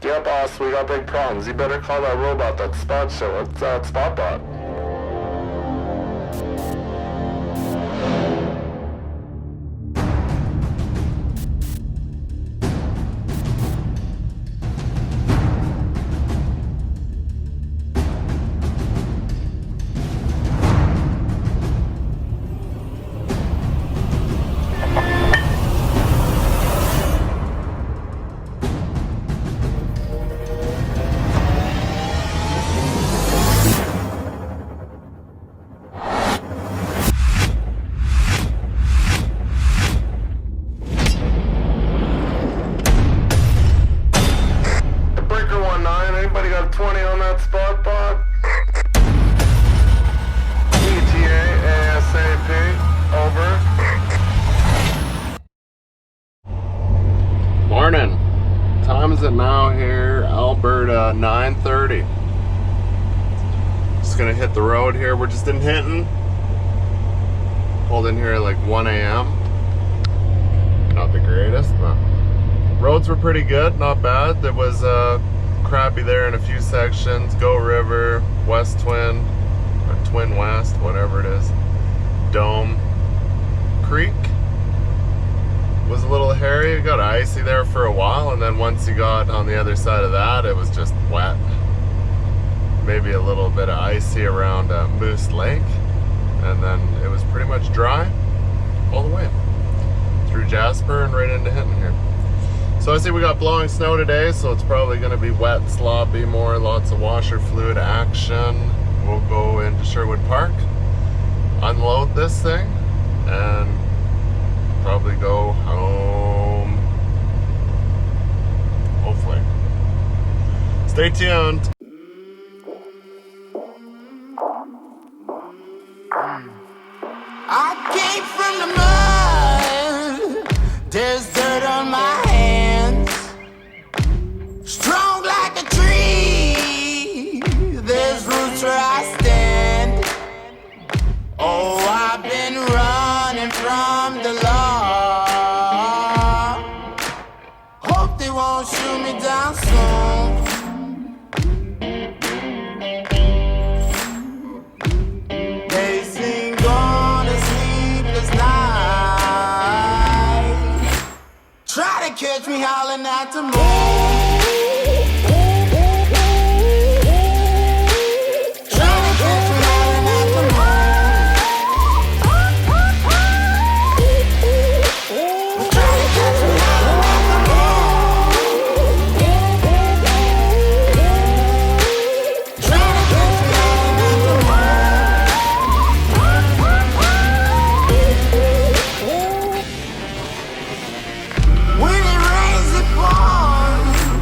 Yeah, boss, we got big problems. You better call that robot, that spot show. It's that spot bot. Anybody got 20 on that spot bot? ETA ASAP. Over. Morning. Time is it now here? Alberta, 9:30. Just gonna hit the road here. We're just in Hinton. Pulled in here at like 1 a.m. Not the greatest, but roads were pretty good, not bad. There was crappy there in a few sections. Go River, West Twin, or Twin West, whatever it is. Dome Creek was a little hairy. It got icy there for a while, and then once you got on the other side of that, it was just wet. Maybe a little bit of icy around Moose Lake, and then it was pretty much dry all the way through Jasper and right into Hinton here. So I see we got blowing snow today, so it's probably going to be wet, sloppy, more, lots of washer fluid action. We'll go into Sherwood Park, unload this thing, and probably go home, hopefully. Stay tuned. I came from the mud, there's dirt on my hands. Strong like a tree, there's roots where I stand. Oh, I've been running from the law. Hope they won't shoot me down soon. They sing on a sleepless night. Try to catch me howling at the moon. When it rains, it pours.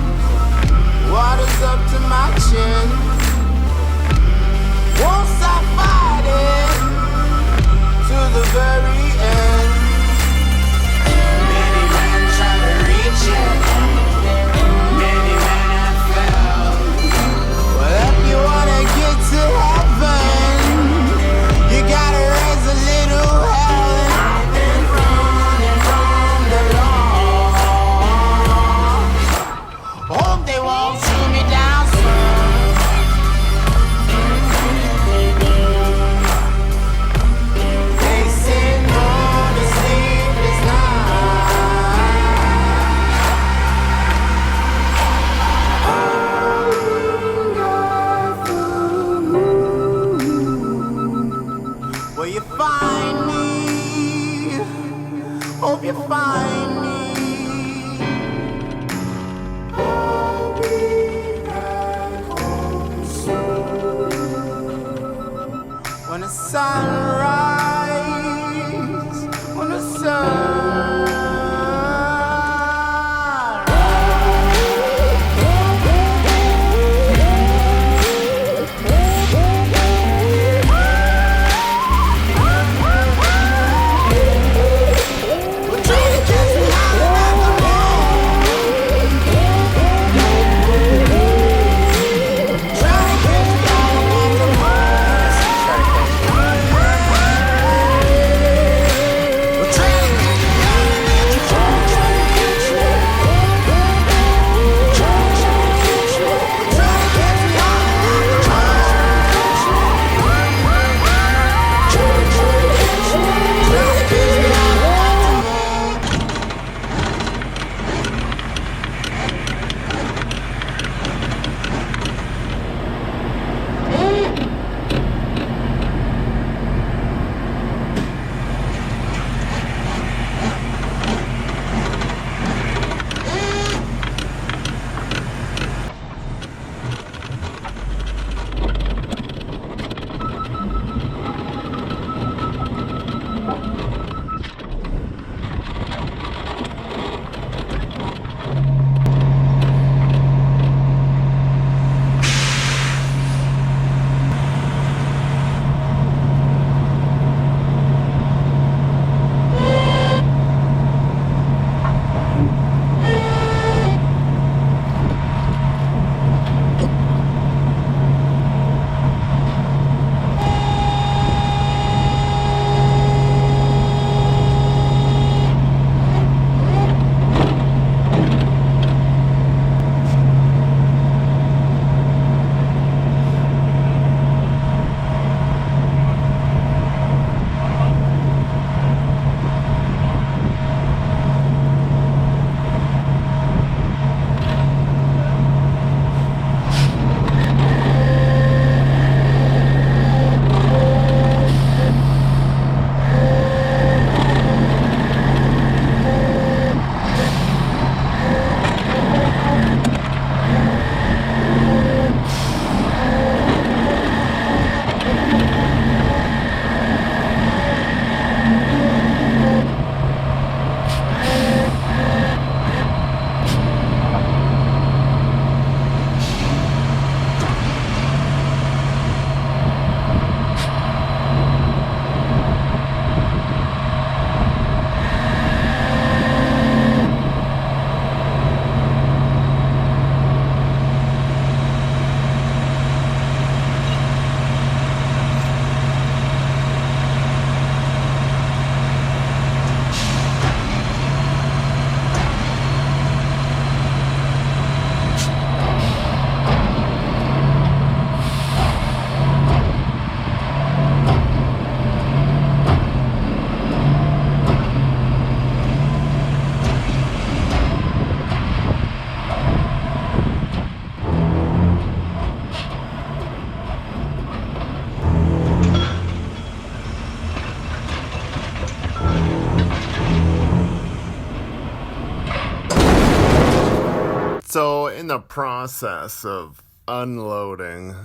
So in the process of unloading,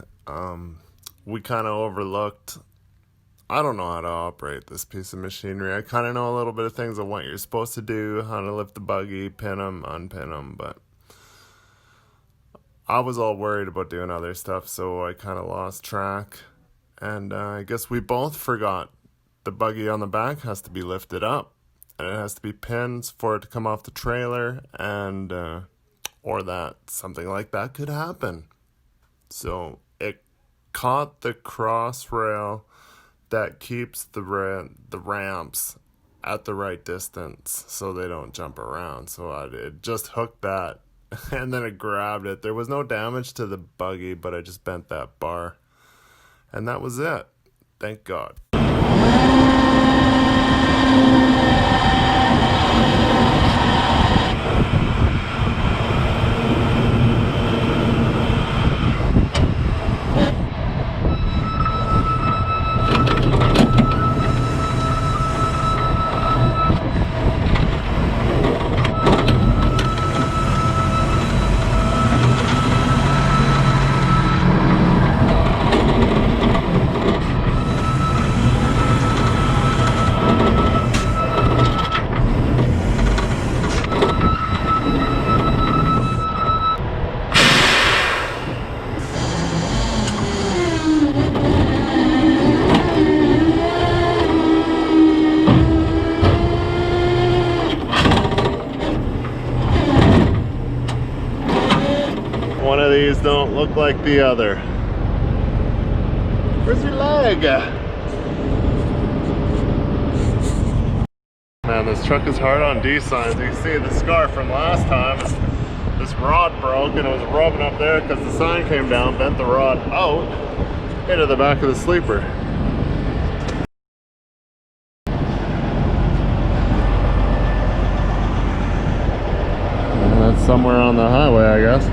we kind of overlooked, I don't know how to operate this piece of machinery. I kind of know a little bit of things on what you're supposed to do, how to lift the buggy, pin them, unpin them, but I was all worried about doing other stuff, so I kind of lost track. And I guess we both forgot the buggy on the back has to be lifted up, and it has to be pinned for it to come off the trailer, and or that something like that could happen. So it caught the cross rail that keeps the ramps at the right distance so they don't jump around. So it just hooked that and then it grabbed it. There was no damage to the buggy, but I just bent that bar. And that was it. Thank God. One of these don't look like the other. Where's your leg? Man, this truck is hard on D signs. You can see the scar from last time. This rod broke and it was rubbing up there because the sign came down, bent the rod out into the back of the sleeper. And that's somewhere on the highway, I guess.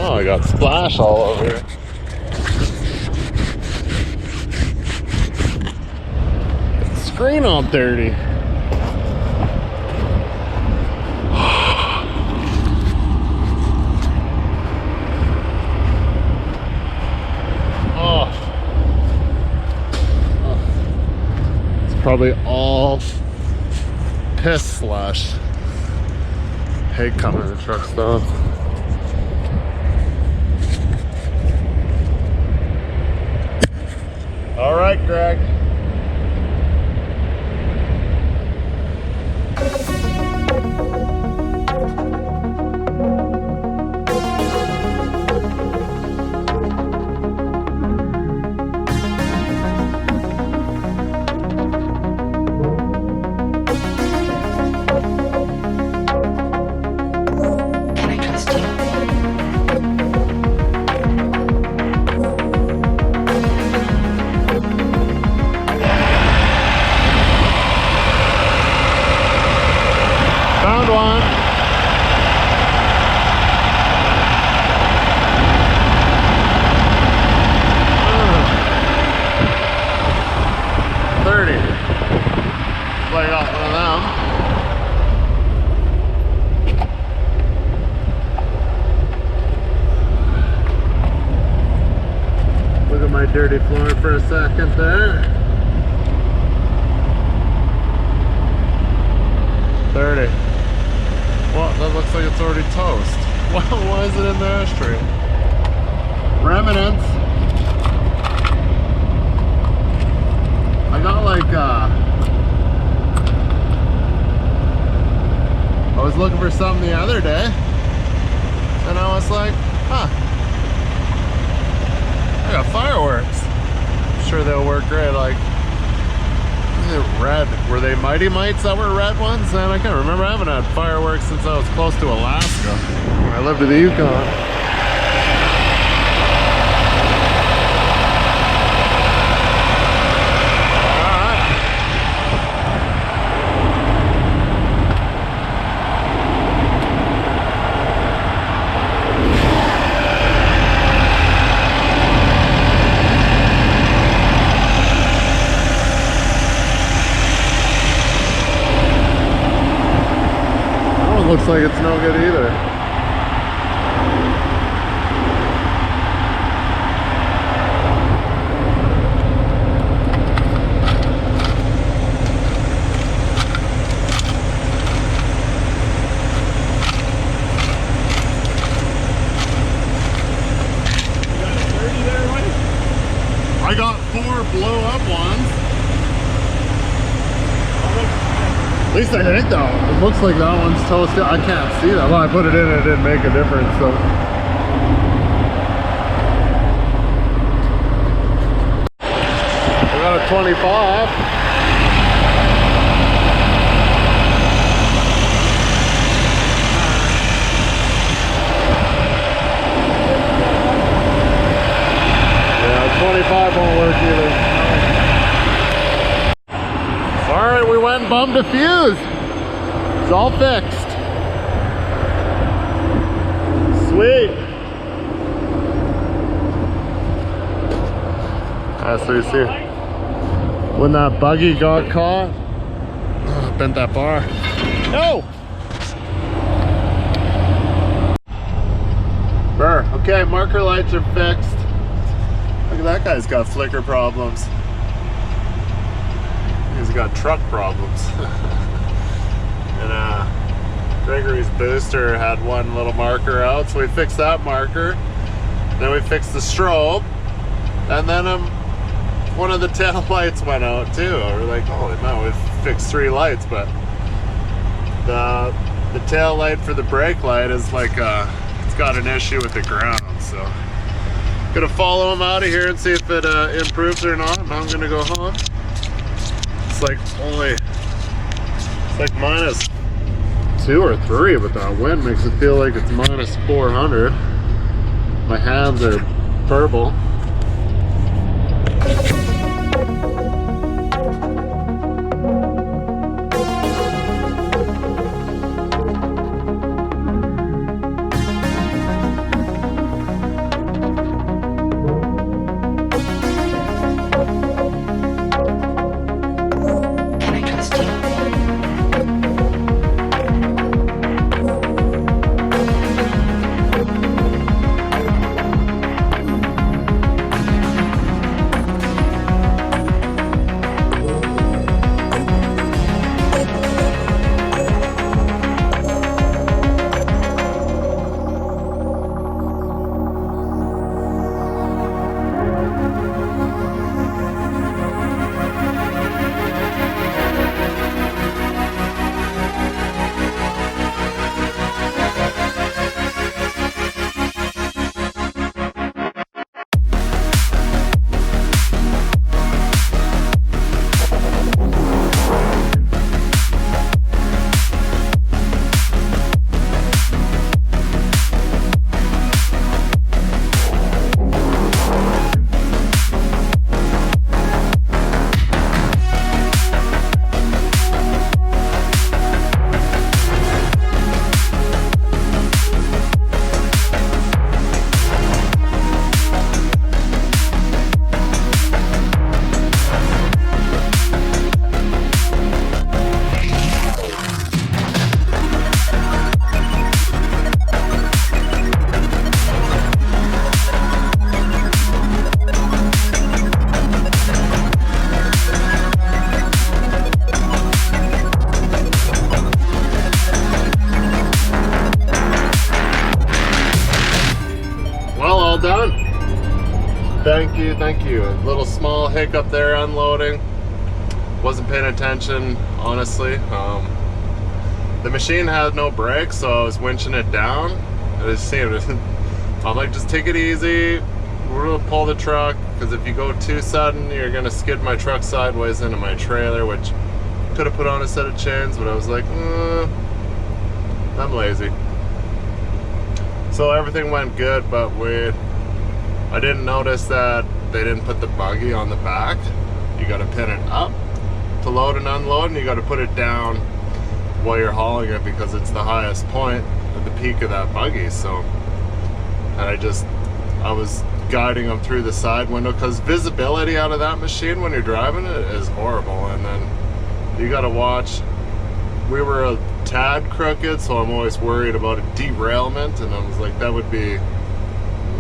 Oh, I got splash all over it. Screen all dirty. Oh. It's probably all piss slush. Hate coming to the truck stop. All right, Greg. Found one. $30. So I got one of them. Look at my dirty floor for a second there. 30. Well, that looks like it's already toast. Why is it in the ashtray? Remnants. I got like, I was looking for something the other day, and I was like, huh, I got fireworks. I'm sure they'll work great. Like, red. Were they Mighty Mites that were red ones? And I can't remember. I haven't had fireworks since I was close to Alaska. I lived in the Yukon. Looks like it's no good either. I got 4 blow up ones. At least I think though. It looks like that one's toasted. I can't see that. Well, I put it in and it didn't make a difference, so. I got a 25. Yeah, 25 won't work either. Alright, we went and bummed a fuse. It's all fixed. Sweet. So you see, when that buggy got caught, oh, bent that bar. No! Burr. Okay, marker lights are fixed. Look at that guy's got flicker problems. He's got truck problems. And Gregory's booster had one little marker out, so we fixed that marker. Then we fixed the strobe, and then one of the tail lights went out too. We're like, holy man, we fixed 3 lights, but the tail light for the brake light is like it's got an issue with the ground. So gonna follow him out of here and see if it improves or not. And I'm gonna go home. It's like it's like -2 or 3, but that wind makes it feel like it's -400. My hands are purple. all done. Thank you, thank you. A little small hiccup there unloading. Wasn't paying attention, honestly. The machine had no brakes, so I was winching it down. I just seemed I'm like, just take it easy. We're gonna pull the truck, because if you go too sudden, you're gonna skid my truck sideways into my trailer, which could have put on a set of chains, but I was like, I'm lazy. So everything went good, but I didn't notice that they didn't put the buggy on the back. You gotta pin it up to load and unload, and you gotta put it down while you're hauling it, because it's the highest point at the peak of that buggy. So, and I was guiding them through the side window, because visibility out of that machine when you're driving it is horrible. And then you gotta watch. We were a tad crooked, so I'm always worried about a derailment, and I was like, that would be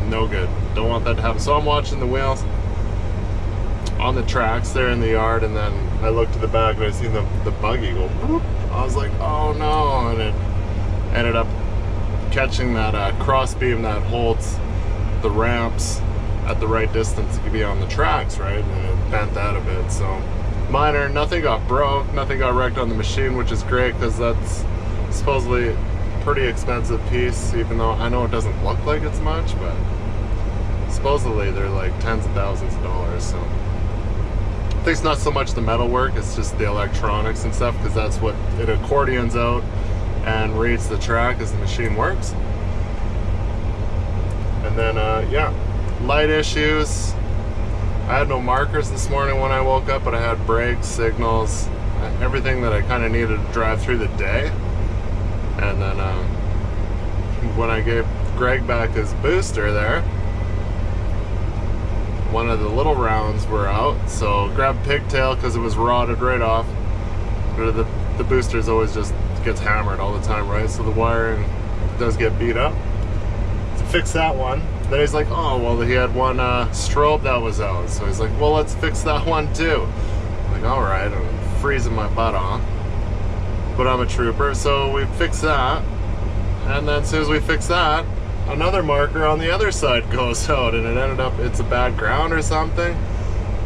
no good. Don't want that to happen. So I'm watching the wheels on the tracks there in the yard, and then I looked to the back and I seen the buggy go boop. I was like, oh no, and it ended up catching that cross beam that holds the ramps at the right distance to be on the tracks, right? And it bent that a bit. So minor, nothing got broke, nothing got wrecked on the machine, which is great, because that's supposedly a pretty expensive piece, even though I know it doesn't look like it's much, but supposedly they're like tens of thousands of dollars. So I think it's not so much the metal work, it's just the electronics and stuff, because that's what it accordions out and reads the track as the machine works. And then yeah, light issues. I had no markers this morning when I woke up, but I had brakes, signals, everything that I kind of needed to drive through the day. And then when I gave Greg back his booster there, one of the little rounds were out, so grabbed pigtail because it was rotted right off. But the boosters always just gets hammered all the time, right? So the wiring does get beat up. To fix that one, then he's like, oh, well, he had one strobe that was out. So he's like, well, let's fix that one too. I'm like, all right, I'm freezing my butt off. But I'm a trooper, so we fixed that. And then as soon as we fix that, another marker on the other side goes out, and it ended up, it's a bad ground or something.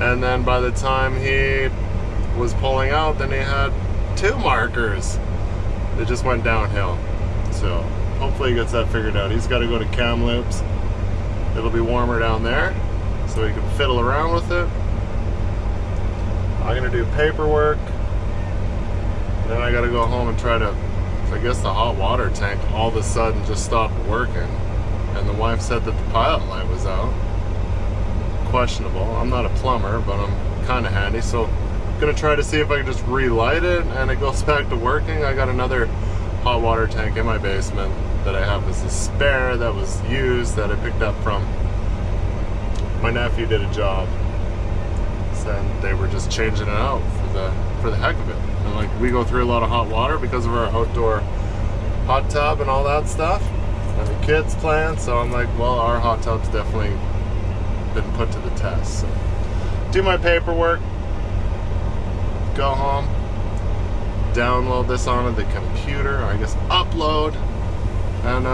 And then by the time he was pulling out, then he had two markers. It just went downhill. So hopefully he gets that figured out. He's got to go to TIMELAPSE. It'll be warmer down there, so he can fiddle around with it. I'm gonna do paperwork. Then I gotta go home and try to, I guess the hot water tank all of a sudden just stopped working. And the wife said that the pilot light was out. Questionable. I'm not a plumber, but I'm kind of handy. So I'm gonna try to see if I can just relight it and it goes back to working. I got another hot water tank in my basement that I have as a spare that was used, that I picked up from my nephew. Did a job. And they were just changing it out for the heck of it. And like, we go through a lot of hot water because of our outdoor hot tub and all that stuff, and the kids playing. So I'm like, well, our hot tub's definitely been put to the test. So do my paperwork, go home, download this onto the computer, I guess upload, and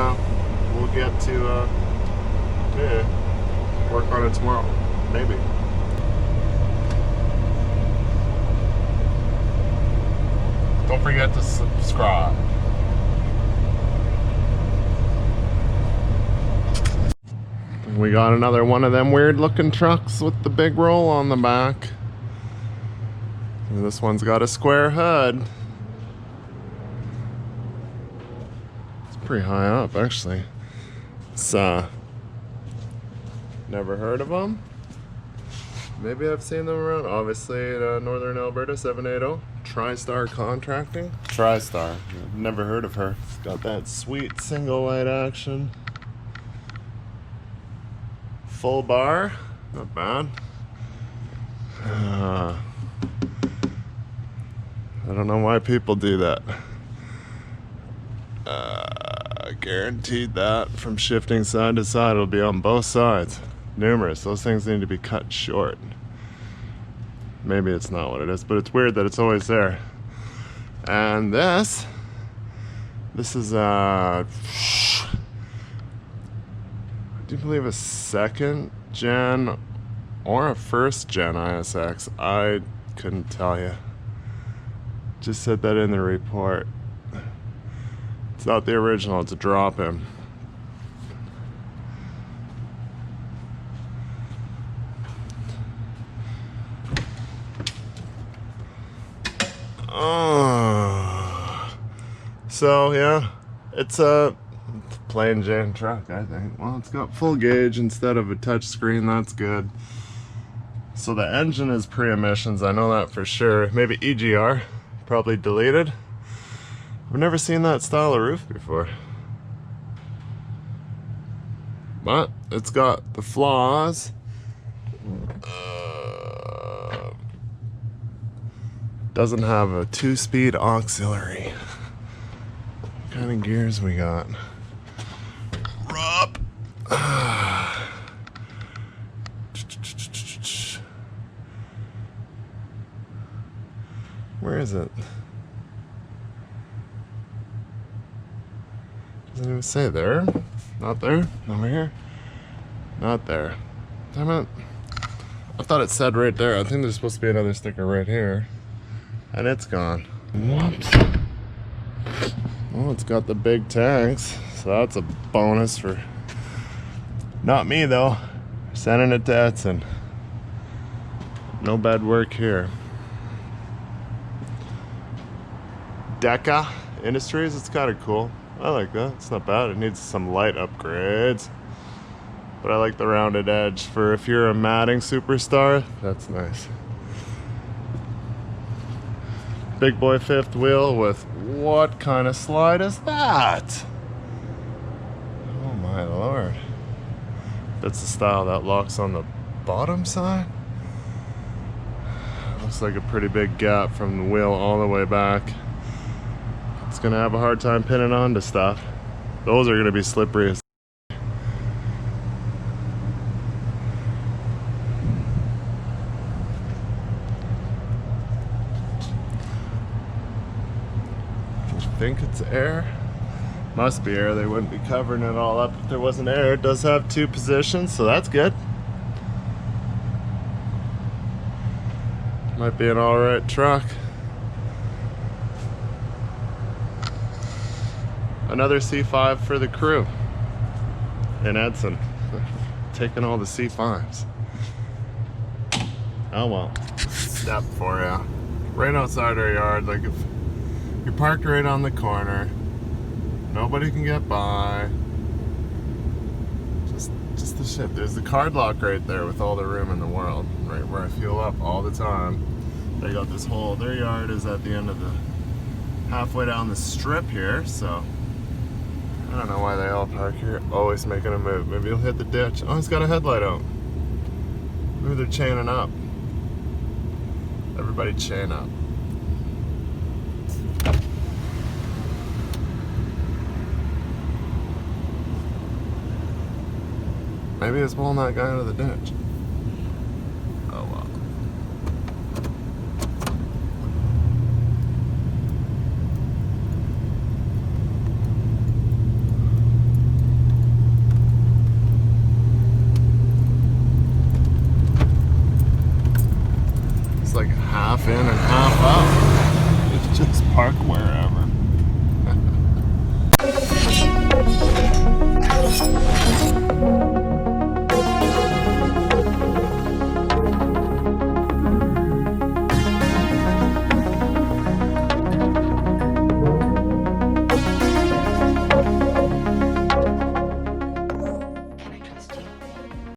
we'll get to yeah, work on it tomorrow, maybe. Don't forget to subscribe. We got another one of them weird looking trucks with the big roll on the back. And this one's got a square hood. It's pretty high up, actually. It's never heard of them. Maybe I've seen them around. Obviously, northern Alberta, 780. TriStar Contracting. TriStar. I've never heard of her. It's got that sweet single light action. Full bar. Not bad. I don't know why people do that. Guaranteed that from shifting side to side, it'll be on both sides. Numerous. Those things need to be cut short. Maybe it's not what it is, but it's weird that it's always there. And this is Do you believe a second gen or a first gen ISX? I couldn't tell you. Just said that in the report. It's not the original, it's a drop-in. So yeah, it's a plain Jane truck, I think. Well, it's got full gauge instead of a touch screen. That's good. So the engine is pre-emissions, I know that for sure. Maybe EGR, probably deleted. I've never seen that style of roof before. But it's got the flaws. Doesn't have a 2-speed auxiliary. What kind of gears we got? Rob. Where is it? Doesn't even say there. Not there. Over here. Not there. Damn it. I thought it said right there. I think there's supposed to be another sticker right here. And it's gone. Whoops. Well, it's got the big tanks, so that's a bonus for not me though. Sending it to Edson. No bad work here. Deca Industries, it's kind of cool. I like that. It's not bad. It needs some light upgrades, but I like the rounded edge for if you're a matting superstar. That's nice. Big boy fifth wheel with what kind of slide is that? Oh my lord. That's the style that locks on the bottom side. Looks like a pretty big gap from the wheel all the way back. It's gonna have a hard time pinning onto stuff. Those are gonna be slippery as I think it's air. Must be air. They wouldn't be covering it all up if there wasn't air. It does have 2 positions, so that's good. Might be an alright truck. Another C5 for the crew in Edson. Taking all the C5s. Oh well. Step for ya. Right outside our yard, like if you're parked right on the corner, nobody can get by. Just the shit. There's the card lock right there with all the room in the world, right where I fuel up all the time. They got this whole, their yard is at the end of the, halfway down the strip here, so I don't know why they all park here, always making a move. Maybe he'll hit the ditch. Oh, he's got a headlight out. Maybe they're chaining up. Everybody chain up. Maybe it's pulling that guy out of the ditch.